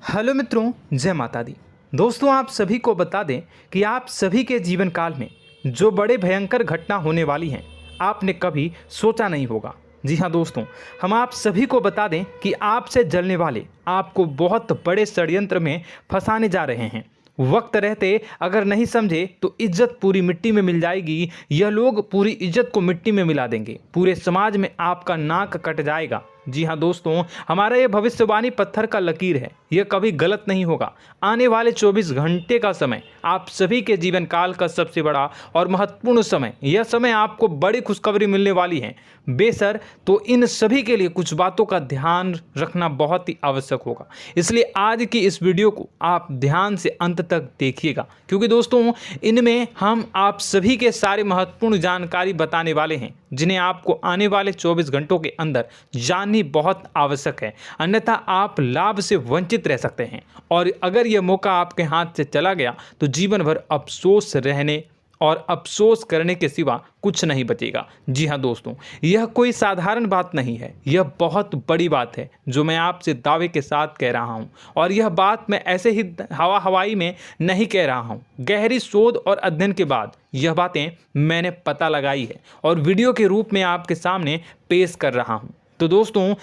Hello मित्रों, जय माता दी। दोस्तों, आप सभी को बता दें कि आप सभी के जीवन काल में जो बड़े भयंकर घटना होने वाली हैं, आपने कभी सोचा नहीं होगा। जी हाँ दोस्तों, हम आप सभी को बता दें कि आपसे जलने वाले आपको बहुत बड़े षड्यंत्र में फंसाने जा रहे हैं। वक्त रहते अगर नहीं समझे तो इज्जत पूरी मिट्टी में मिल जाएगी। यह लोग पूरी इज्जत को मिट्टी में मिला देंगे। पूरे समाज में आपका नाक कट जाएगा। जी हाँ दोस्तों, हमारा ये भविष्यवाणी पत्थर का लकीर है, यह कभी गलत नहीं होगा। आने वाले 24 घंटे का समय आप सभी के जीवन काल का सबसे बड़ा और महत्वपूर्ण समय। यह समय आपको बड़ी खुशखबरी मिलने वाली है बेसर, तो इन सभी के लिए कुछ बातों का ध्यान रखना बहुत ही आवश्यक होगा। इसलिए आज की इस वीडियो को आप ध्यान से अंत तक देखिएगा, क्योंकि दोस्तों इनमें हम आप सभी के सारे महत्वपूर्ण जानकारी बताने वाले हैं, जिन्हें आपको आने वाले 24 घंटों के अंदर जाननी बहुत आवश्यक है। अन्यथा आप लाभ से वंचित रह सकते हैं, और अगर यह मौका आपके हाथ से चला गया तो जीवन भर अफसोस रहने और अफसोस करने के सिवा कुछ नहीं बचेगा। जी हाँ दोस्तों, यह कोई साधारण बात नहीं है, यह बहुत बड़ी बात है जो मैं आपसे दावे के साथ कह रहा हूँ। और यह बात मैं ऐसे ही हवाई में नहीं कह रहा हूँ। गहरी शोध और अध्ययन के बाद यह बातें मैंने पता लगाई है और वीडियो के रूप में आपके सामने पेश कर रहा हूँ। तो दोस्तों,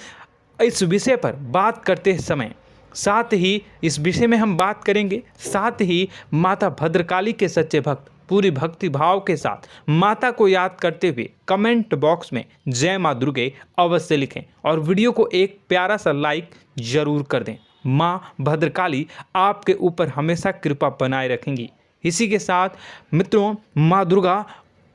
इस विषय पर बात करते समय साथ ही इस विषय में हम बात करेंगे, साथ ही माता भद्रकाली के सच्चे भक्त पूरी भक्ति भाव के साथ माता को याद करते हुए कमेंट बॉक्स में जय माँ दुर्गे अवश्य लिखें और वीडियो को एक प्यारा सा लाइक जरूर कर दें। माँ भद्रकाली आपके ऊपर हमेशा कृपा बनाए रखेंगी। इसी के साथ मित्रों, माँ दुर्गा,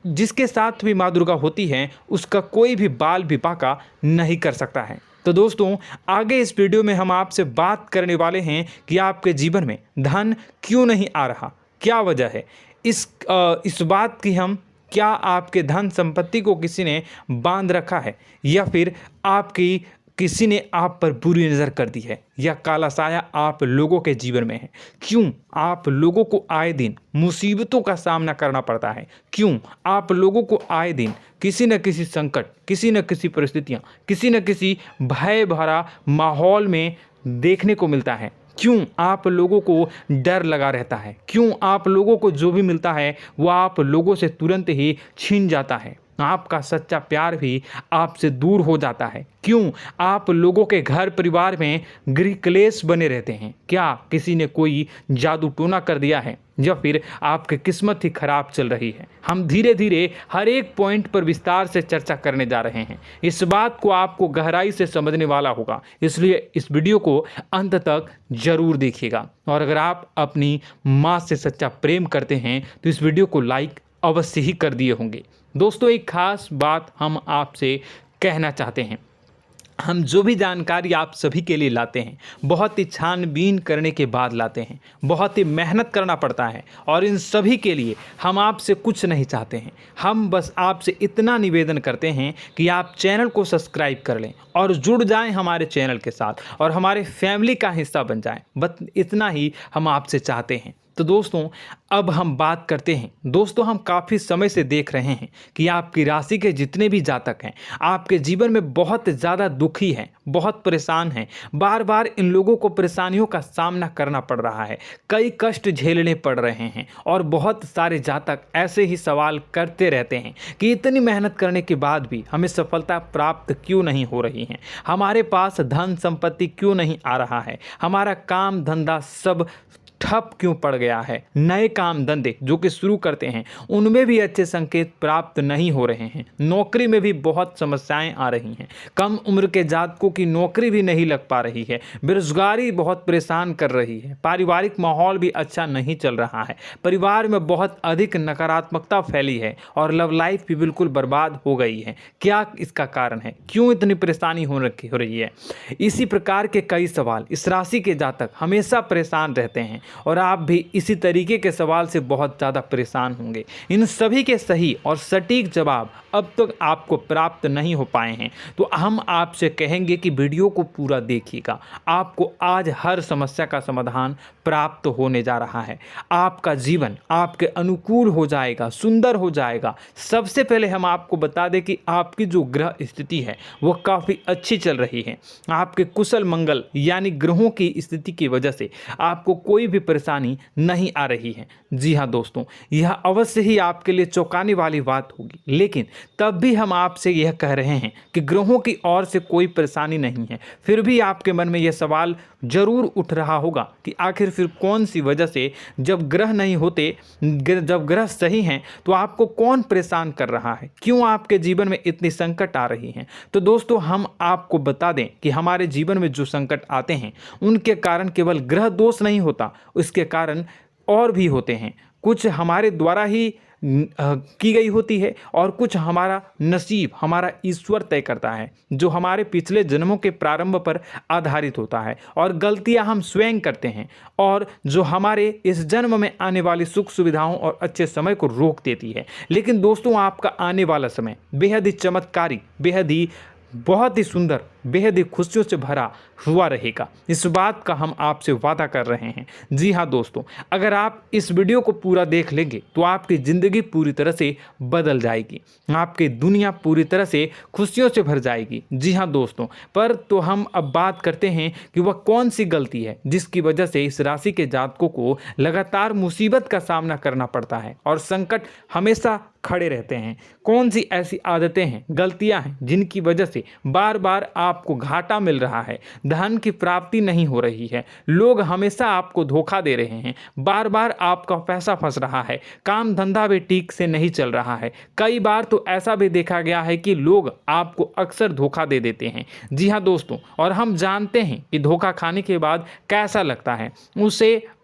जिसके साथ भी माँ दुर्गा होती हैं, उसका कोई भी बाल भी बांका नहीं कर सकता है। तो दोस्तों, आगे इस वीडियो में हम आपसे बात करने वाले हैं कि आपके जीवन में धन क्यों नहीं आ रहा, क्या वजह है इस बात की। हम क्या आपके धन संपत्ति को किसी ने बांध रखा है, या फिर आपकी किसी ने आप पर बुरी नज़र कर दी है, या काला साया आप लोगों के जीवन में है। क्यों आप लोगों को आए दिन मुसीबतों का सामना करना पड़ता है, क्यों आप लोगों को आए दिन किसी न किसी संकट, किसी न किसी परिस्थितियाँ, किसी न किसी भय भरा माहौल में देखने को मिलता है, क्यों आप लोगों को डर लगा रहता है, क्यों आप लोगों को जो भी मिलता है वो आप लोगों से तुरंत ही छीन जाता है, आपका सच्चा प्यार भी आपसे दूर हो जाता है, क्यों आप लोगों के घर परिवार में गृह क्लेश बने रहते हैं। क्या किसी ने कोई जादू टोना कर दिया है, या फिर आपकी किस्मत ही खराब चल रही है। हम धीरे धीरे हर एक पॉइंट पर विस्तार से चर्चा करने जा रहे हैं। इस बात को आपको गहराई से समझने वाला होगा, इसलिए इस वीडियो को अंत तक जरूर देखिएगा। और अगर आप अपनी माँ से सच्चा प्रेम करते हैं तो इस वीडियो को लाइक अवश्य ही कर दिए होंगे। दोस्तों, एक खास बात हम आपसे कहना चाहते हैं। हम जो भी जानकारी आप सभी के लिए लाते हैं, बहुत ही छानबीन करने के बाद लाते हैं, बहुत ही मेहनत करना पड़ता है, और इन सभी के लिए हम आपसे कुछ नहीं चाहते हैं। हम बस आपसे इतना निवेदन करते हैं कि आप चैनल को सब्सक्राइब कर लें और जुड़ जाएं हमारे चैनल के साथ और हमारे फैमिली का हिस्सा बन जाएं। बस इतना ही हम आपसे चाहते हैं। तो दोस्तों, अब हम बात करते हैं। दोस्तों, हम काफ़ी समय से देख रहे हैं कि आपकी राशि के जितने भी जातक हैं, आपके जीवन में बहुत ज़्यादा दुखी हैं, बहुत परेशान हैं। बार बार इन लोगों को परेशानियों का सामना करना पड़ रहा है, कई कष्ट झेलने पड़ रहे हैं, और बहुत सारे जातक ऐसे ही सवाल करते रहते हैं कि इतनी मेहनत करने के बाद भी हमें सफलता प्राप्त क्यों नहीं हो रही है, हमारे पास धन संपत्ति क्यों नहीं आ रहा है, हमारा काम धंधा सब ठप क्यों पड़ गया है, नए काम धंधे जो कि शुरू करते हैं उनमें भी अच्छे संकेत प्राप्त नहीं हो रहे हैं, नौकरी में भी बहुत समस्याएं आ रही हैं, कम उम्र के जातकों की नौकरी भी नहीं लग पा रही है, बेरोजगारी बहुत परेशान कर रही है, पारिवारिक माहौल भी अच्छा नहीं चल रहा है, परिवार में बहुत अधिक नकारात्मकता फैली है, और लव लाइफ भी बिल्कुल बर्बाद हो गई है। क्या इसका कारण है, क्यों इतनी परेशानी हो रही है? इसी प्रकार के कई सवाल इस राशि के जातक हमेशा परेशान रहते हैं, और आप भी इसी तरीके के सवाल से बहुत ज़्यादा परेशान होंगे। इन सभी के सही और सटीक जवाब अब तक आपको प्राप्त नहीं हो पाए हैं, तो हम आपसे कहेंगे कि वीडियो को पूरा देखिएगा। आपको आज हर समस्या का समाधान प्राप्त होने जा रहा है। आपका जीवन आपके अनुकूल हो जाएगा, सुंदर हो जाएगा। सबसे पहले हम आपको बता दें कि आपकी जो ग्रह स्थिति है वो काफ़ी अच्छी चल रही है। आपके कुशल मंगल यानी ग्रहों की स्थिति की वजह से आपको कोई भी परेशानी नहीं आ रही है। जी हाँ दोस्तों, यह अवश्य ही आपके लिए चौंकाने वाली बात होगी, लेकिन तब भी हम आपसे यह कह रहे हैं कि ग्रहों की ओर से कोई परेशानी नहीं है। फिर भी आपके मन में यह सवाल जरूर उठ रहा होगा कि आखिर फिर कौन सी वजह से, जब ग्रह नहीं होते, जब ग्रह सही हैं, तो आपको कौन परेशान कर रहा है, क्यों आपके जीवन में इतनी संकट आ रही हैं। तो दोस्तों, हम आपको बता दें कि हमारे जीवन में जो संकट आते हैं उनके कारण केवल ग्रह दोष नहीं होता, उसके कारण और भी होते हैं। कुछ हमारे द्वारा ही की गई होती है और कुछ हमारा नसीब, हमारा ईश्वर तय करता है, जो हमारे पिछले जन्मों के प्रारंभ पर आधारित होता है। और गलतियां हम स्वयं करते हैं और जो हमारे इस जन्म में आने वाली सुख सुविधाओं और अच्छे समय को रोक देती है। लेकिन दोस्तों, आपका आने वाला समय बेहद ही चमत्कारी, बेहद ही बहुत ही सुंदर, बेहद ही खुशियों से भरा हुआ रहेगा। इस बात का हम आपसे वादा कर रहे हैं। जी हाँ दोस्तों, अगर आप इस वीडियो को पूरा देख लेंगे तो आपकी ज़िंदगी पूरी तरह से बदल जाएगी, आपकी दुनिया पूरी तरह से खुशियों से भर जाएगी। जी हाँ दोस्तों, पर तो हम अब बात करते हैं कि वह कौन सी गलती है जिसकी वजह से इस राशि के जातकों को लगातार मुसीबत का सामना करना पड़ता है और संकट हमेशा खड़े रहते हैं। कौन सी ऐसी आदतें हैं, गलतियां हैं जिनकी वजह से बार बार आपको घाटा मिल रहा है, धन की प्राप्ति नहीं हो रही है, लोग हमेशा आपको धोखा दे रहे हैं, बार बार आपका पैसा फंस रहा है, काम धंधा भी ठीक से नहीं चल रहा है। कई बार तो ऐसा भी देखा गया है कि लोग आपको अक्सर धोखा दे देते हैं। जी हाँ दोस्तों, और हम जानते हैं कि धोखा खाने के बाद कैसा लगता है।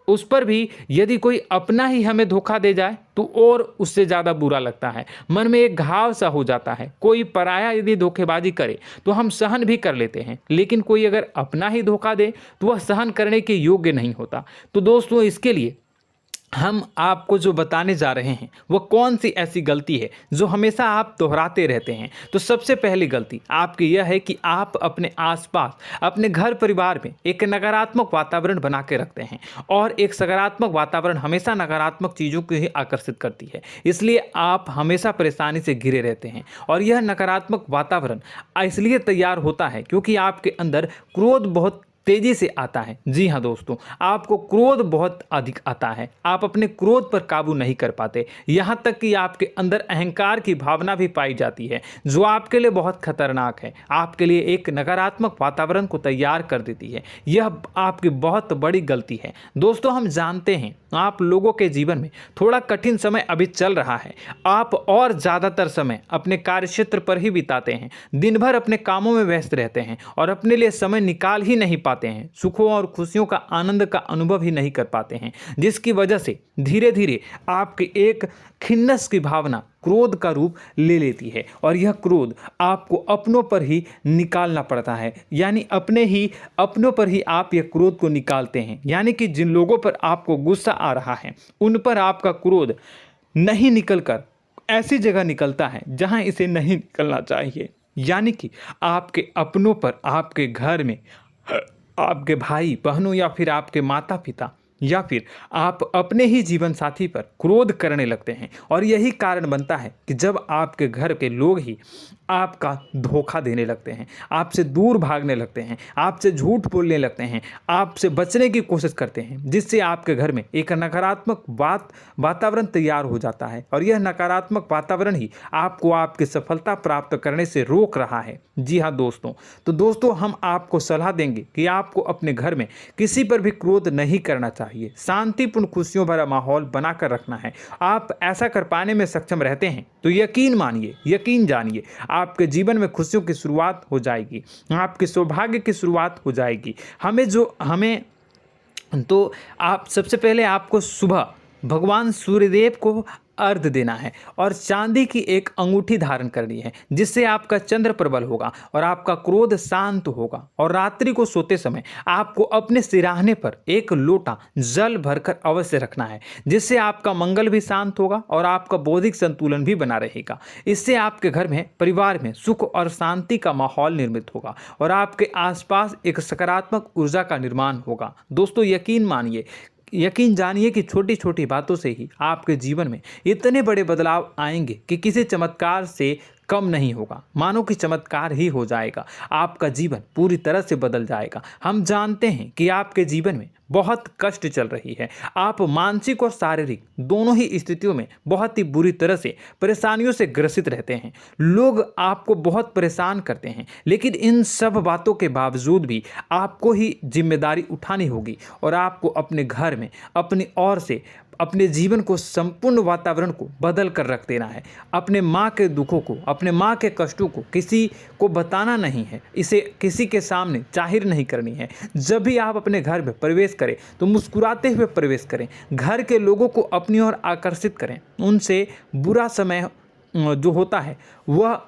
उस पर भी यदि कोई अपना ही हमें धोखा दे जाए तो और उससे ज़्यादा बुरा लगता है, मन में एक घाव सा हो जाता है। कोई पराया यदि धोखेबाजी करे तो हम सहन भी कर लेते हैं, लेकिन कोई अगर अपना ही धोखा दे तो वह सहन करने के योग्य नहीं होता। तो दोस्तों, इसके लिए हम आपको जो बताने जा रहे हैं वो कौन सी ऐसी गलती है जो हमेशा आप दोहराते रहते हैं। तो सबसे पहली गलती आपकी यह है कि आप अपने आसपास, अपने घर परिवार में एक नकारात्मक वातावरण बना के रखते हैं, और एक सकारात्मक वातावरण हमेशा नकारात्मक चीज़ों को ही आकर्षित करती है। इसलिए आप हमेशा परेशानी से घिरे रहते हैं, और यह नकारात्मक वातावरण इसलिए तैयार होता है क्योंकि आपके अंदर क्रोध बहुत तेजी से आता है। जी हाँ दोस्तों, आपको क्रोध बहुत अधिक आता है, आप अपने क्रोध पर काबू नहीं कर पाते, यहाँ तक कि आपके अंदर अहंकार की भावना भी पाई जाती है, जो आपके लिए बहुत खतरनाक है, आपके लिए एक नकारात्मक वातावरण को तैयार कर देती है। यह आपकी बहुत बड़ी गलती है। दोस्तों, हम जानते हैं आप लोगों के जीवन में थोड़ा कठिन समय अभी चल रहा है। आप और ज़्यादातर समय अपने कार्यक्षेत्र पर ही बिताते हैं, दिन भर अपने कामों में व्यस्त रहते हैं और अपने लिए समय निकाल ही नहीं पाते हैं, सुखों और खुशियों का आनंद का अनुभव ही नहीं कर पाते हैं, जिसकी वजह से धीरे धीरे आपकी एक खिन्नस की भावना क्रोध का रूप ले लेती है, और यह क्रोध आपको अपनों पर ही निकालना पड़ता है। यानी अपनों पर ही आप यह क्रोध को निकालते हैं। यानी कि जिन लोगों पर आपको गुस्सा आ रहा है उन पर आपका क्रोध नहीं निकलकर ऐसी जगह निकलता है जहां इसे नहीं निकलना चाहिए। यानी कि आपके अपनों पर, आपके घर में, आपके भाई बहनों या फिर आपके माता पिता या फिर आप अपने ही जीवन साथी पर क्रोध करने लगते हैं, और यही कारण बनता है कि जब आपके घर के लोग ही आपका धोखा देने लगते हैं, आपसे दूर भागने लगते हैं, आपसे झूठ बोलने लगते हैं, आपसे बचने की कोशिश करते हैं, जिससे आपके घर में एक नकारात्मक वातावरण तैयार हो जाता है, और यह नकारात्मक वातावरण ही आपको आपकी सफलता प्राप्त करने से रोक रहा है। जी हाँ दोस्तों, तो दोस्तों, हम आपको सलाह देंगे कि आपको अपने घर में किसी पर भी क्रोध नहीं करना चाहिए, शांतिपूर्ण खुशियों भरा माहौल बनाकर रखना है। आप ऐसा कर पाने में सक्षम रहते हैं तो यकीन मानिए, यकीन जानिए, आपके जीवन में खुशियों की शुरुआत हो जाएगी, आपके सौभाग्य की शुरुआत हो जाएगी। आप सबसे पहले आपको सुबह भगवान सूर्यदेव को अर्घ्य देना है और चांदी की एक अंगूठी धारण करनी है, जिससे आपका चंद्र प्रबल होगा और आपका क्रोध शांत होगा। और रात्रि को सोते समय आपको अपने सिरहाने पर एक लोटा जल भरकर अवश्य रखना है, जिससे आपका मंगल भी शांत होगा और आपका बौद्धिक संतुलन भी बना रहेगा। इससे आपके घर में, परिवार में सुख और शांति का माहौल निर्मित होगा और आपके आसपास एक सकारात्मक ऊर्जा का निर्माण होगा। दोस्तों, यकीन जानिए कि छोटी छोटी बातों से ही आपके जीवन में इतने बड़े बदलाव आएंगे कि किसी चमत्कार से कम नहीं होगा। मानो कि चमत्कार ही हो जाएगा, आपका जीवन पूरी तरह से बदल जाएगा। हम जानते हैं कि आपके जीवन में बहुत कष्ट चल रही है, आप मानसिक और शारीरिक दोनों ही स्थितियों में बहुत ही बुरी तरह से परेशानियों से ग्रसित रहते हैं। लोग आपको बहुत परेशान करते हैं, लेकिन इन सब बातों के बावजूद भी आपको ही जिम्मेदारी उठानी होगी और आपको अपने घर में अपनी ओर से अपने जीवन को, संपूर्ण वातावरण को बदल कर रख देना है। अपने माँ के दुखों को, अपने माँ के कष्टों को किसी को बताना नहीं है, इसे किसी के सामने जाहिर नहीं करनी है। जब भी आप अपने घर में प्रवेश करें तो मुस्कुराते हुए प्रवेश करें, घर के लोगों को अपनी ओर आकर्षित करें। उनसे बुरा समय जो होता है वह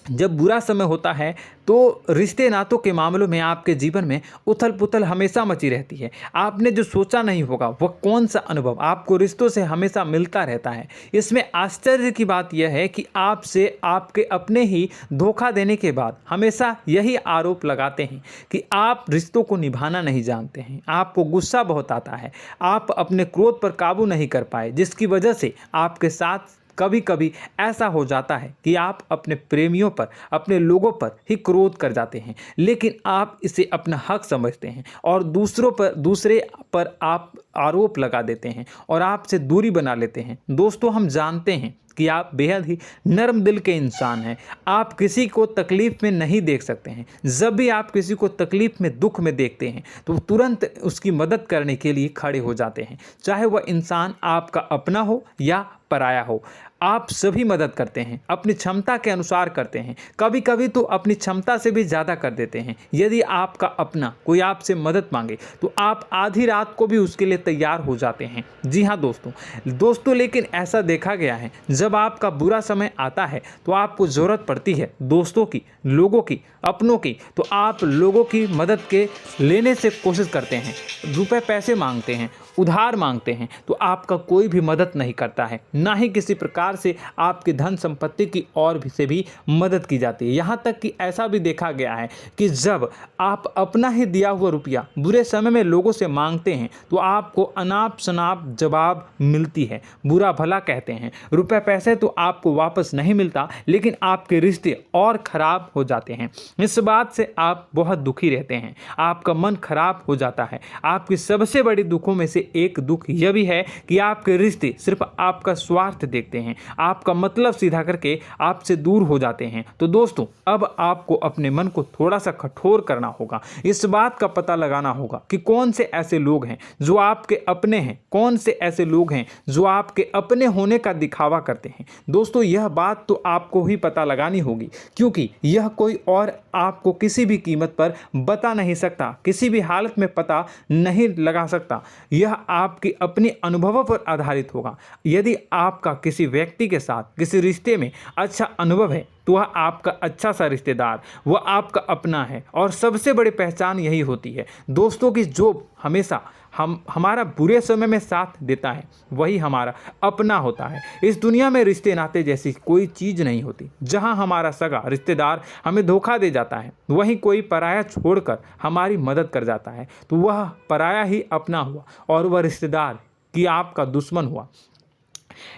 जब बुरा समय होता है तो रिश्ते नातों के मामलों में आपके जीवन में उथल पुथल हमेशा मची रहती है। आपने जो सोचा नहीं होगा वह कौन सा अनुभव आपको रिश्तों से हमेशा मिलता रहता है। इसमें आश्चर्य की बात यह है कि आपसे आपके अपने ही धोखा देने के बाद हमेशा यही आरोप लगाते हैं कि आप रिश्तों को निभाना नहीं जानते हैं, आपको गुस्सा बहुत आता है, आप अपने क्रोध पर काबू नहीं कर पाए, जिसकी वजह से आपके साथ कभी कभी ऐसा हो जाता है कि आप अपने प्रेमियों पर, अपने लोगों पर ही क्रोध कर जाते हैं, लेकिन आप इसे अपना हक समझते हैं और दूसरे पर आप आरोप लगा देते हैं और आपसे दूरी बना लेते हैं। दोस्तों, हम जानते हैं कि आप बेहद ही नर्म दिल के इंसान हैं। आप किसी को तकलीफ में नहीं देख सकते हैं। जब भी आप किसी को तकलीफ में, दुख में देखते हैं तो तुरंत उसकी मदद करने के लिए खड़े हो जाते हैं, चाहे वह इंसान आपका अपना हो या पराया हो। आप सभी मदद करते हैं, अपनी क्षमता के अनुसार करते हैं, कभी कभी तो अपनी क्षमता से भी ज़्यादा कर देते हैं। यदि आपका अपना कोई आपसे मदद मांगे तो आप आधी रात को भी उसके लिए तैयार हो जाते हैं। जी हाँ दोस्तों, लेकिन ऐसा देखा गया है, जब आपका बुरा समय आता है तो आपको ज़रूरत पड़ती है दोस्तों की, लोगों की, अपनों की, तो आप लोगों की मदद के लेने से कोशिश करते हैं, रुपए पैसे मांगते हैं, उधार मांगते हैं, तो आपका कोई भी मदद नहीं करता है, ना ही किसी प्रकार से आपकी धन संपत्ति की ओर से भी मदद की जाती है। यहाँ तक कि ऐसा भी देखा गया है कि जब आप अपना ही दिया हुआ रुपया बुरे समय में लोगों से मांगते हैं तो आपको अनाप शनाप जवाब मिलती है, बुरा भला कहते हैं। रुपए पैसे तो आपको वापस नहीं मिलता, लेकिन आपके रिश्ते और खराब हो जाते हैं। इस बात से आप बहुत दुखी रहते हैं, आपका मन खराब हो जाता है। आपकी सबसे बड़ी दुखों में से एक दुख यह भी है कि आपके रिश्ते सिर्फ आपका स्वार्थ देखते हैं, आपका मतलब सीधा करके आपसे दूर हो जाते हैं। तो दोस्तों, अब आपको अपने मन को थोड़ा सा कठोर करना होगा, इस बात का पता लगाना होगा कि कौन से ऐसे लोग हैं जो आपके अपने हैं, कौन से ऐसे लोग हैं जो आपके अपने होने का दिखावा करते हैं। दोस्तों, यह बात तो आपको ही पता लगानी होगी, क्योंकि यह कोई और आपको किसी भी कीमत पर बता नहीं सकता, किसी भी हालत में पता नहीं लगा सकता। यह आपके अपने अनुभवों पर आधारित होगा। यदि आपका किसी व्यक्ति के साथ किसी रिश्ते में अच्छा अनुभव है तो वह आपका अच्छा सा रिश्तेदार, वह आपका अपना है। और सबसे बड़ी पहचान यही होती है दोस्तों की जो हमेशा हमारा बुरे समय में साथ देता है वही हमारा अपना होता है। इस दुनिया में रिश्ते नाते जैसी कोई चीज़ नहीं होती। जहां हमारा सगा रिश्तेदार हमें धोखा दे जाता है, वहीं कोई पराया छोड़कर हमारी मदद कर जाता है, तो वह पराया ही अपना हुआ और वह रिश्तेदार की आपका दुश्मन हुआ।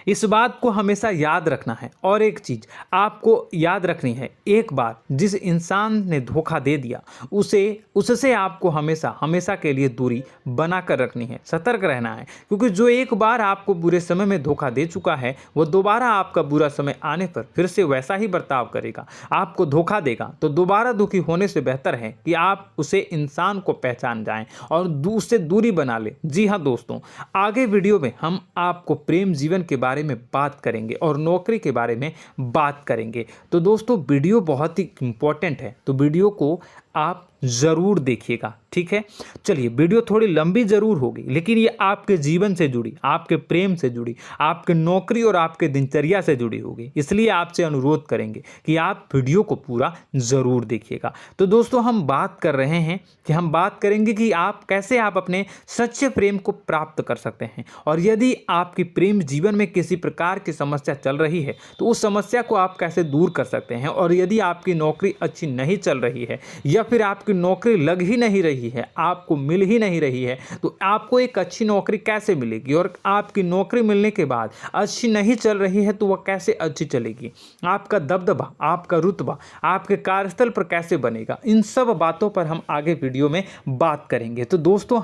इस बात को हमेशा याद रखना है। और एक चीज़ आपको याद रखनी है, एक बार जिस इंसान ने धोखा दे दिया उससे आपको हमेशा के लिए दूरी बना कर रखनी है, सतर्क रहना है। क्योंकि जो एक बार आपको बुरे समय में धोखा दे चुका है वो दोबारा आपका बुरा समय आने पर फिर से वैसा ही बर्ताव करेगा, आपको धोखा देगा। तो दोबारा दुखी होने से बेहतर है कि आप उसे इंसान को पहचान जाएं और उससे दूरी बना लें। जी हाँ दोस्तों, आगे वीडियो में हम आपको प्रेम जीवन के बारे में बात करेंगे और नौकरी के बारे में बात करेंगे। तो दोस्तों, वीडियो बहुत ही इम्पोर्टेंट है, तो वीडियो को आप ज़रूर देखिएगा, ठीक है। चलिए, वीडियो थोड़ी लंबी ज़रूर होगी, लेकिन ये आपके जीवन से जुड़ी, आपके प्रेम से जुड़ी, आपके नौकरी और आपके दिनचर्या से जुड़ी होगी, इसलिए आपसे अनुरोध करेंगे कि आप वीडियो को पूरा ज़रूर देखिएगा। तो दोस्तों, हम बात कर रहे हैं कि हम बात करेंगे कि आप कैसे आप अपने सच्चे प्रेम को प्राप्त कर सकते हैं, और यदि आपकी प्रेम जीवन में किसी प्रकार की समस्या चल रही है तो उस समस्या को आप कैसे दूर कर सकते हैं, और यदि आपकी नौकरी अच्छी नहीं चल रही है या फिर आपकी नौकरी लग ही नहीं रही है, आपको मिल ही नहीं रही है, तो आपको एक अच्छी नौकरी कैसे मिलेगी, और आपकी नौकरी मिलने के बाद अच्छी नहीं चल रही है तो वह कैसे अच्छी चलेगी, आपका दबदबा, आपका रुतबा आपके कार्यस्थल पर कैसे बनेगा, इन सब बातों पर हम आगे वीडियो में बात करेंगे। तो दोस्तों,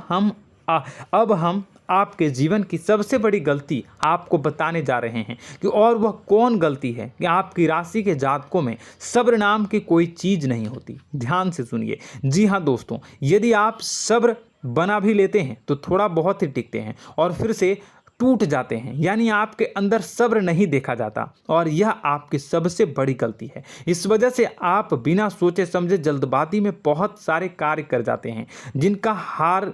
अब हम आपके जीवन की सबसे बड़ी गलती आपको बताने जा रहे हैं कि और वह कौन गलती है कि आपकी राशि के जातकों में सब्र नाम की कोई चीज़ नहीं होती। ध्यान से सुनिए। जी हाँ दोस्तों, यदि आप सब्र बना भी लेते हैं तो थोड़ा बहुत ही टिकते हैं और फिर से टूट जाते हैं, यानी आपके अंदर सब्र नहीं देखा जाता, और यह आपकी सबसे बड़ी गलती है। इस वजह से आप बिना सोचे समझे जल्दबाजी में बहुत सारे कार्य कर जाते हैं, जिसका हार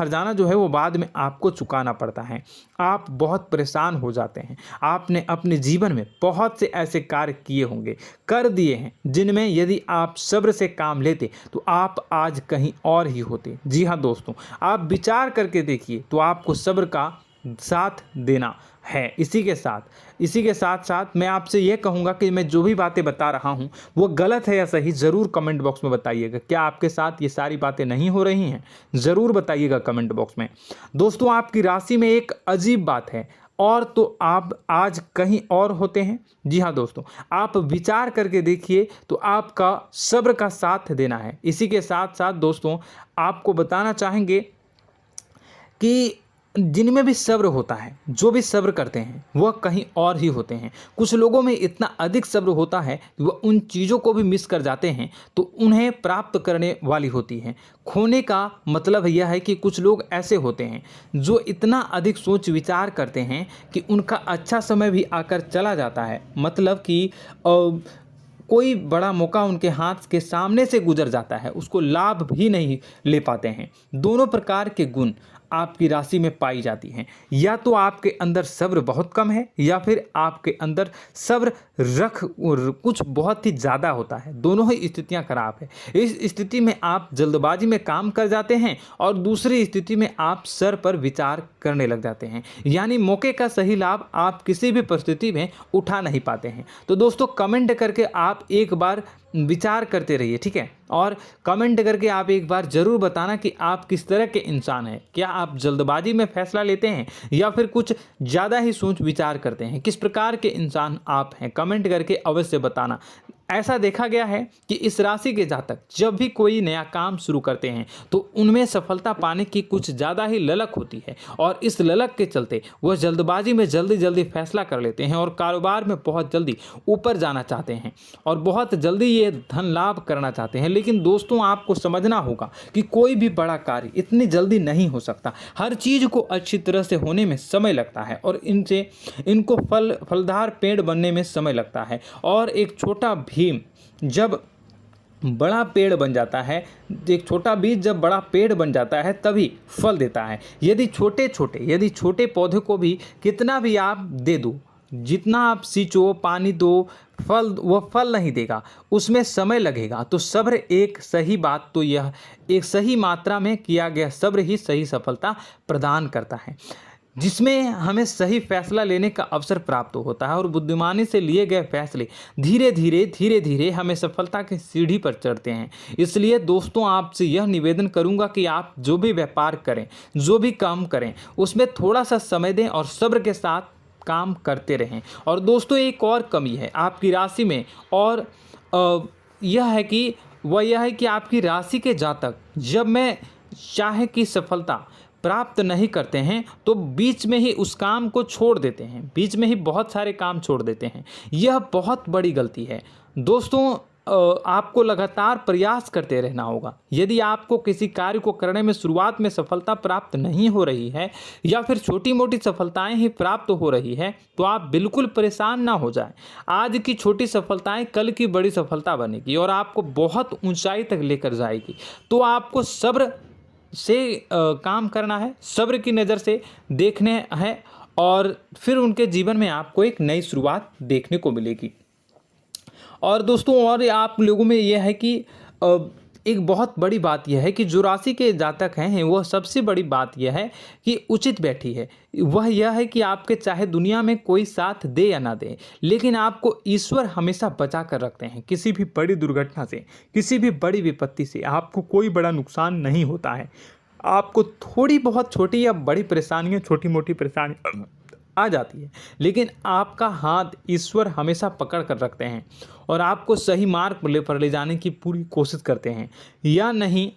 जाना जो है वो बाद में आपको चुकाना पड़ता है। आप बहुत परेशान हो जाते हैं। आपने अपने जीवन में बहुत से ऐसे कार्य किए होंगे, कर दिए हैं, जिनमें यदि आप सब्र से काम लेते तो आप आज कहीं और ही होते। जी हाँ दोस्तों, आप विचार करके देखिए तो आपको सब्र का साथ देना है। इसी के साथ साथ मैं आपसे यह कहूँगा कि मैं जो भी बातें बता रहा हूँ वो गलत है या सही, ज़रूर कमेंट बॉक्स में बताइएगा। क्या आपके साथ ये सारी बातें नहीं हो रही हैं, ज़रूर बताइएगा कमेंट बॉक्स में। दोस्तों, आपकी राशि में एक अजीब बात है, और तो आप आज कहीं और होते हैं। जी हाँ दोस्तों, आप विचार करके देखिए तो आपका सब्र का साथ देना है। इसी के साथ साथ दोस्तों, आपको बताना चाहेंगे कि जिनमें भी सब्र होता है, जो भी सब्र करते हैं वह कहीं और ही होते हैं। कुछ लोगों में इतना अधिक सब्र होता है कि वह उन चीज़ों को भी मिस कर जाते हैं तो उन्हें प्राप्त करने वाली होती हैं। खोने का मतलब यह है कि कुछ लोग ऐसे होते हैं जो इतना अधिक सोच विचार करते हैं कि उनका अच्छा समय भी आकर चला जाता है, मतलब कि कोई बड़ा मौका उनके हाथ के सामने से गुजर जाता है, उसको लाभ भी नहीं ले पाते हैं। दोनों प्रकार के गुण आपकी राशि में पाई जाती हैं। या तो आपके अंदर सब्र बहुत कम है या फिर आपके अंदर सब्र कुछ बहुत ही ज़्यादा होता है। दोनों ही स्थितियां खराब है। इस स्थिति में आप जल्दबाजी में काम कर जाते हैं और दूसरी स्थिति में आप सर पर विचार करने लग जाते हैं, यानी मौके का सही लाभ आप किसी भी परिस्थिति में उठा नहीं पाते हैं। तो दोस्तों, कमेंट करके आप एक बार विचार करते रहिए, ठीक है, और कमेंट करके आप एक बार ज़रूर बताना कि आप किस तरह के इंसान हैं। क्या आप जल्दबाजी में फैसला लेते हैं या फिर कुछ ज़्यादा ही सोच विचार करते हैं? किस प्रकार के इंसान आप हैं, कमेंट करके अवश्य बताना। ऐसा देखा गया है कि इस राशि के जातक जब भी कोई नया काम शुरू करते हैं तो उनमें सफलता पाने की कुछ ज़्यादा ही ललक होती है, और इस ललक के चलते वह जल्दबाजी में जल्दी फैसला कर लेते हैं और कारोबार में बहुत जल्दी ऊपर जाना चाहते हैं और बहुत जल्दी ये धन लाभ करना चाहते हैं। लेकिन दोस्तों, आपको समझना होगा कि कोई भी बड़ा कार्य इतनी जल्दी नहीं हो सकता। हर चीज़ को अच्छी तरह से होने में समय लगता है और इनको फलदार पेड़ बनने में समय लगता है। और एक छोटा भीम जब बड़ा पेड़ बन जाता है, एक छोटा बीज जब बड़ा पेड़ बन जाता है तभी फल देता है। यदि छोटे पौधे को भी कितना भी आप दे दो, जितना आप सींचो, पानी दो, वह फल नहीं देगा, उसमें समय लगेगा। तो सब्र एक सही मात्रा में किया गया सब्र ही सही सफलता प्रदान करता है, जिसमें हमें सही फैसला लेने का अवसर प्राप्त होता है और बुद्धिमानी से लिए गए फैसले धीरे धीरे हमें सफलता की सीढ़ी पर चढ़ते हैं। इसलिए दोस्तों, आपसे यह निवेदन करूंगा कि आप जो भी व्यापार करें, जो भी काम करें, उसमें थोड़ा सा समय दें और सब्र के साथ काम करते रहें। और दोस्तों, एक और कमी है आपकी राशि में, और यह है कि आपकी राशि के जातक जब में चाहे कि सफलता प्राप्त नहीं करते हैं तो बीच में ही उस काम को छोड़ देते हैं, बीच में ही बहुत सारे काम छोड़ देते हैं। यह बहुत बड़ी गलती है दोस्तों। आपको लगातार प्रयास करते रहना होगा। यदि आपको किसी कार्य को करने में शुरुआत में सफलता प्राप्त नहीं हो रही है या फिर छोटी मोटी सफलताएं ही प्राप्त हो रही है तो आप बिल्कुल परेशान ना हो जाएं। आज की छोटी सफलताएं कल की बड़ी सफलता बनेगी और आपको बहुत ऊंचाई तक लेकर जाएगी। तो आपको सब्र से काम करना है, सब्र की नज़र से देखने हैं और फिर उनके जीवन में आपको एक नई शुरुआत देखने को मिलेगी। और दोस्तों और आप लोगों में यह है कि एक बहुत बड़ी बात यह है कि जो राशि के जातक हैं वह सबसे बड़ी बात यह है कि उचित बैठी है। वह यह है कि आपके चाहे दुनिया में कोई साथ दे या ना दे, लेकिन आपको ईश्वर हमेशा बचा कर रखते हैं। किसी भी बड़ी दुर्घटना से, किसी भी बड़ी विपत्ति से आपको कोई बड़ा नुकसान नहीं होता है। आपको थोड़ी बहुत छोटी या बड़ी परेशानियाँ, छोटी मोटी परेशानी आ जाती है, लेकिन आपका हाथ ईश्वर हमेशा पकड़ कर रखते हैं और आपको सही मार्ग पर ले जाने की पूरी कोशिश करते हैं। या नहीं,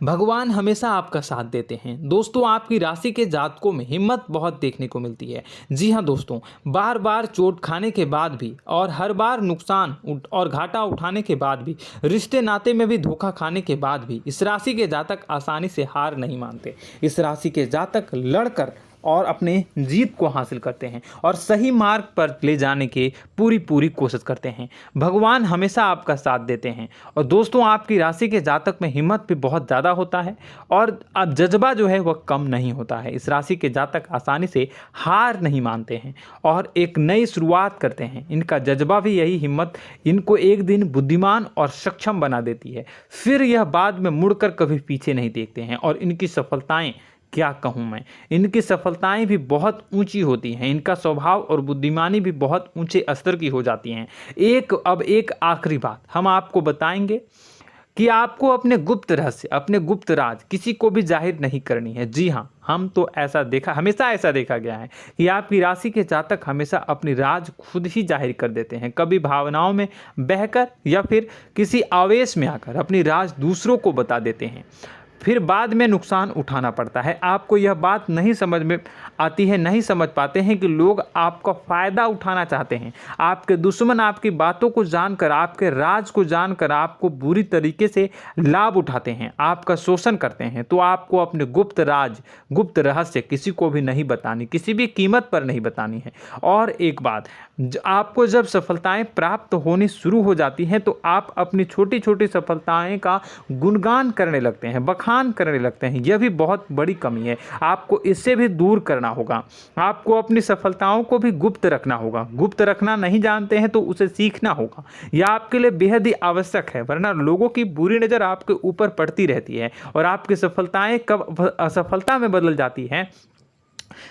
भगवान हमेशा आपका साथ देते हैं। दोस्तों आपकी राशि के जातकों में हिम्मत बहुत देखने को मिलती है। जी हाँ दोस्तों, बार बार चोट खाने के बाद भी और हर बार नुकसान और घाटा उठाने के बाद भी, रिश्ते नाते में भी धोखा खाने के बाद भी इस राशि के जातक आसानी से हार नहीं मानते। इस राशि के जातक लड़कर और अपने जीत को हासिल करते हैं और सही मार्ग पर ले जाने की पूरी कोशिश करते हैं। भगवान हमेशा आपका साथ देते हैं। और दोस्तों आपकी राशि के जातक में हिम्मत भी बहुत ज़्यादा होता है और अब जज्बा जो है वह कम नहीं होता है। इस राशि के जातक आसानी से हार नहीं मानते हैं और एक नई शुरुआत करते हैं। इनका जज्बा भी, यही हिम्मत इनको एक दिन बुद्धिमान और सक्षम बना देती है। फिर यह बाद में मुड़कर कभी पीछे नहीं देखते हैं और इनकी सफलताएं, क्या कहूँ मैं, इनकी सफलताएं भी बहुत ऊंची होती हैं। इनका स्वभाव और बुद्धिमानी भी बहुत ऊंचे स्तर की हो जाती हैं। अब एक आखिरी बात हम आपको बताएंगे कि आपको अपने गुप्त रहस्य, अपने गुप्त राज किसी को भी जाहिर नहीं करनी है। जी हाँ, हम तो हमेशा ऐसा देखा गया है कि आपकी राशि के जातक हमेशा अपनी राज खुद ही जाहिर कर देते हैं। कभी भावनाओं में बहकर या फिर किसी आवेश में आकर अपनी राज दूसरों को बता देते हैं, फिर बाद में नुकसान उठाना पड़ता है। आपको यह बात नहीं समझ में आती है, नहीं समझ पाते हैं कि लोग आपका फ़ायदा उठाना चाहते हैं। आपके दुश्मन आपकी बातों को जानकर, आपके राज को जानकर आपको बुरी तरीके से लाभ उठाते हैं, आपका शोषण करते हैं। तो आपको अपने गुप्त राज, गुप्त रहस्य किसी को भी नहीं बतानी, किसी भी कीमत पर नहीं बतानी है। और एक बात, आपको जब सफलताएं प्राप्त होनी शुरू हो जाती हैं तो आप अपनी छोटी छोटी सफलताएं का गुणगान करने लगते हैं, बखान करने लगते हैं। यह भी बहुत बड़ी कमी है, आपको इससे भी दूर करना होगा। आपको अपनी सफलताओं को भी गुप्त रखना होगा। गुप्त रखना नहीं जानते हैं तो उसे सीखना होगा। यह आपके लिए बेहद ही आवश्यक है, वरना लोगों की बुरी नज़र आपके ऊपर पड़ती रहती है और आपकी सफलताएं कब असफलता में बदल जाती हैं,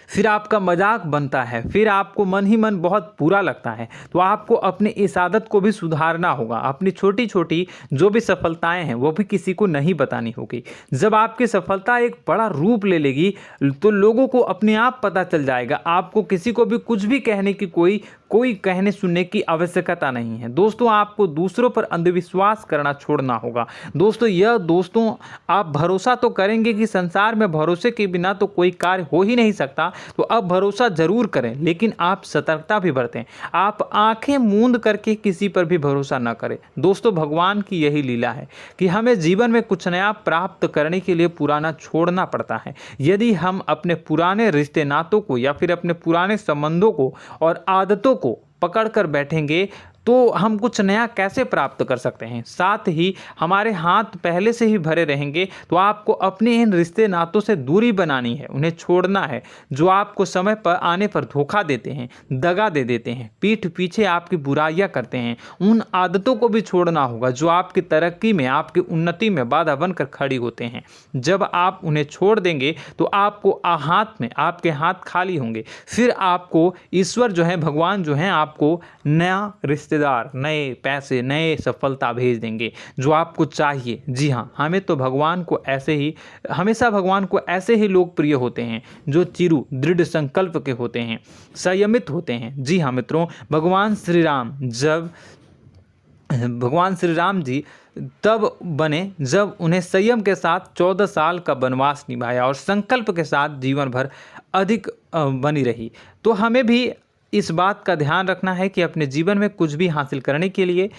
फिर आपका मजाक बनता है, फिर आपको मन ही मन बहुत बुरा लगता है। तो आपको अपनी इस आदत को भी सुधारना होगा। अपनी छोटी छोटी जो भी सफलताएं हैं वो भी किसी को नहीं बतानी होगी। जब आपकी सफलता एक बड़ा रूप ले लेगी तो लोगों को अपने आप पता चल जाएगा। आपको किसी को भी कुछ भी कहने की कोई कहने सुनने की आवश्यकता नहीं है। दोस्तों आपको दूसरों पर अंधविश्वास करना छोड़ना होगा। दोस्तों आप भरोसा तो करेंगे कि संसार में भरोसे के बिना तो कोई कार्य हो ही नहीं सकता, तो अब भरोसा जरूर करें, लेकिन आप सतर्कता भी बरतें। आप आंखें मूंद करके किसी पर भी भरोसा न करें। दोस्तों भगवान की यही लीला है कि हमें जीवन में कुछ नया प्राप्त करने के लिए पुराना छोड़ना पड़ता है। यदि हम अपने पुराने रिश्ते नातों को या फिर अपने पुराने संबंधों को और आदतों को पकड़ कर बैठेंगे तो हम कुछ नया कैसे प्राप्त कर सकते हैं। साथ ही हमारे हाथ पहले से ही भरे रहेंगे। तो आपको अपने इन रिश्ते नातों से दूरी बनानी है, उन्हें छोड़ना है जो आपको समय पर आने पर धोखा देते हैं, दगा दे देते हैं, पीठ पीछे आपकी बुराइयां करते हैं। उन आदतों को भी छोड़ना होगा जो आपकी तरक्की में, आपकी उन्नति में बाधा बनकर खड़ी होते हैं। जब आप उन्हें छोड़ देंगे तो आपके हाथ खाली होंगे। फिर आपको ईश्वर जो है, भगवान जो है, आपको नया रिश्तेदार, नए पैसे, नए सफलता भेज देंगे जो आपको चाहिए। जी हाँ, हमेशा भगवान को ऐसे ही लोग प्रिय होते हैं जो चिरु दृढ़ संकल्प के होते हैं, संयमित होते हैं। जी हाँ मित्रों, भगवान श्री राम जी तब बने जब उन्हें संयम के साथ 14 साल का वनवास निभाया और संकल्प के साथ जीवन भर अधिक बनी रही। तो हमें भी इस बात का ध्यान रखना है कि अपने जीवन में कुछ भी हासिल करने के लिए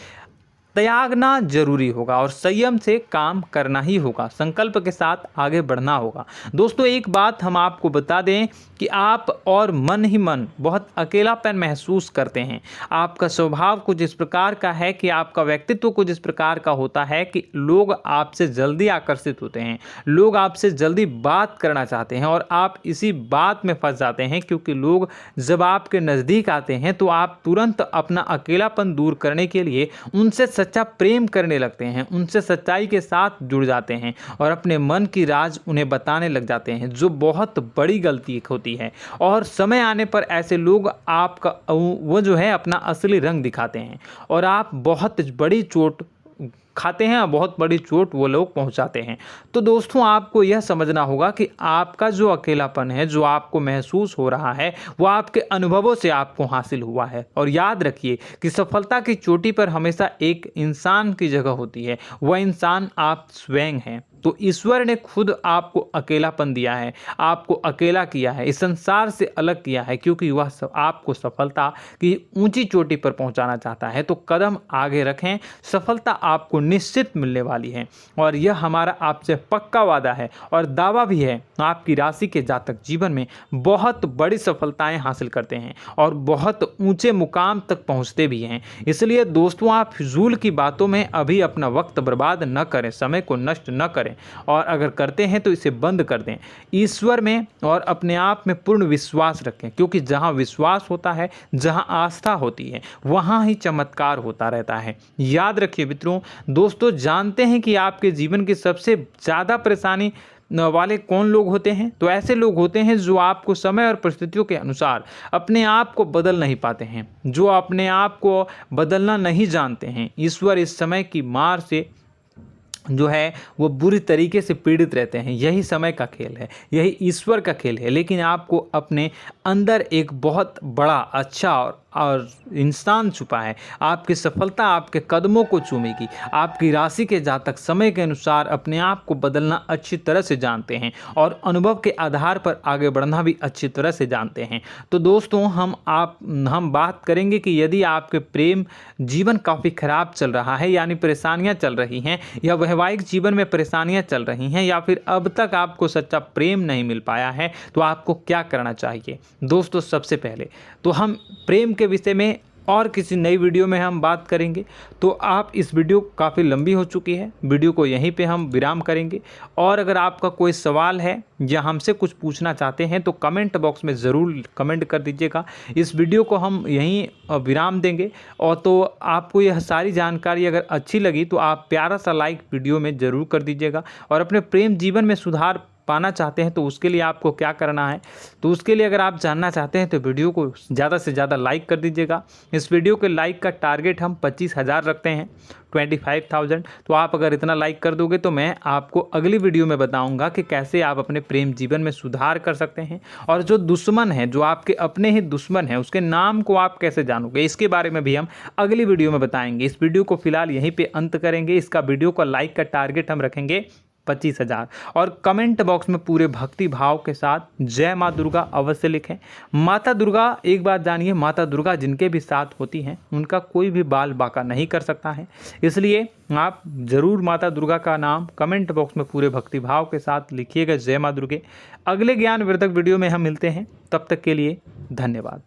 त्यागना जरूरी होगा और संयम से काम करना ही होगा, संकल्प के साथ आगे बढ़ना होगा। दोस्तों एक बात हम आपको बता दें कि आप और मन ही मन बहुत अकेलापन महसूस करते हैं। आपका स्वभाव कुछ इस प्रकार का है कि आपका व्यक्तित्व कुछ इस प्रकार का होता है कि लोग आपसे जल्दी आकर्षित होते हैं, लोग आपसे जल्दी बात करना चाहते हैं और आप इसी बात में फंस जाते हैं, क्योंकि लोग जब आपके नज़दीक आते हैं तो आप तुरंत अपना अकेलापन दूर करने के लिए उनसे सच्चा प्रेम करने लगते हैं, उनसे सच्चाई के साथ जुड़ जाते हैं और अपने मन की राज उन्हें बताने लग जाते हैं, जो बहुत बड़ी गलती होती है। और समय आने पर ऐसे लोग आपका वो जो है अपना असली रंग दिखाते हैं और आप बहुत बड़ी चोट खाते हैं, बहुत बड़ी चोट वो लोग पहुंचाते हैं। तो दोस्तों आपको यह समझना होगा कि आपका जो अकेलापन है, जो आपको महसूस हो रहा है, वो आपके अनुभवों से आपको हासिल हुआ है। और याद रखिए कि सफलता की चोटी पर हमेशा एक इंसान की जगह होती है, वह इंसान आप स्वयं हैं। तो ईश्वर ने खुद आपको अकेलापन दिया है, आपको अकेला किया है, इस संसार से अलग किया है, क्योंकि वह आपको सफलता की ऊंची चोटी पर पहुंचाना चाहता है। तो कदम आगे रखें, सफलता आपको निश्चित मिलने वाली है और यह हमारा आपसे पक्का वादा है और दावा भी है। आपकी राशि के जातक जीवन में बहुत बड़ी सफलताएं हासिल करते हैं और बहुत ऊंचे मुकाम तक पहुंचते भी हैं। इसलिए दोस्तों आप फिजूल की बातों में अभी अपना वक्त बर्बाद न करें, समय को नष्ट न करें और अगर करते हैं तो इसे बंद कर दें। ईश्वर में और अपने आप में पूर्ण विश्वास रखें, क्योंकि जहां विश्वास होता है, जहां आस्था होती है, वहां ही चमत्कार होता रहता है। याद रखिए मित्रों, दोस्तों जानते हैं कि आपके जीवन की सबसे ज़्यादा परेशानी वाले कौन लोग होते हैं? तो ऐसे लोग होते हैं जो आपको समय और परिस्थितियों के अनुसार अपने आप को बदल नहीं पाते हैं, जो अपने आप को बदलना नहीं जानते हैं। ईश्वर इस समय की मार से जो है वो बुरी तरीके से पीड़ित रहते हैं। यही समय का खेल है, यही ईश्वर का खेल है। लेकिन आपको अपने अंदर एक बहुत बड़ा अच्छा और इंसान छुपा है। आपकी सफलता आपके कदमों को चूमेगी। आपकी राशि के जातक समय के अनुसार अपने आप को बदलना अच्छी तरह से जानते हैं और अनुभव के आधार पर आगे बढ़ना भी अच्छी तरह से जानते हैं। तो दोस्तों हम बात करेंगे कि यदि आपके प्रेम जीवन काफ़ी खराब चल रहा है, यानी परेशानियां चल रही हैं, या वैवाहिक जीवन में परेशानियां चल रही हैं, या फिर अब तक आपको सच्चा प्रेम नहीं मिल पाया है, तो आपको क्या करना चाहिए। दोस्तों सबसे पहले तो हम प्रेम के विषय में और किसी नई वीडियो में हम बात करेंगे। तो आप इस वीडियो काफ़ी लंबी हो चुकी है, वीडियो को यहीं पे हम विराम करेंगे। और अगर आपका कोई सवाल है या हमसे कुछ पूछना चाहते हैं तो कमेंट बॉक्स में ज़रूर कमेंट कर दीजिएगा। इस वीडियो को हम यहीं विराम देंगे। और तो आपको यह सारी जानकारी अगर अच्छी लगी तो आप प्यारा सा लाइक वीडियो में ज़रूर कर दीजिएगा। और अपने प्रेम जीवन में सुधार पाना चाहते हैं तो उसके लिए आपको क्या करना है, तो उसके लिए अगर आप जानना चाहते हैं तो वीडियो को ज़्यादा से ज़्यादा लाइक कर दीजिएगा। इस वीडियो के लाइक का टारगेट हम 25,000 रखते हैं, 25,000। तो आप अगर इतना लाइक कर दोगे तो मैं आपको अगली वीडियो में बताऊंगा कि कैसे आप अपने प्रेम जीवन में सुधार कर सकते हैं। और जो दुश्मन है, जो आपके अपने ही दुश्मन है, उसके नाम को आप कैसे जानोगे, इसके बारे में भी हम अगली वीडियो में बताएंगे। इस वीडियो को फिलहाल यहीं पर अंत करेंगे। इसका वीडियो का लाइक का टारगेट हम रखेंगे 25,000। और कमेंट बॉक्स में पूरे भक्ति भाव के साथ जय माँ दुर्गा अवश्य लिखें। माता दुर्गा, एक बात जानिए, माता दुर्गा जिनके भी साथ होती हैं उनका कोई भी बाल बांका नहीं कर सकता है। इसलिए आप ज़रूर माता दुर्गा का नाम कमेंट बॉक्स में पूरे भक्ति भाव के साथ लिखिएगा, जय माँ दुर्गे। अगले ज्ञानवर्धक वीडियो में हम मिलते हैं, तब तक के लिए धन्यवाद।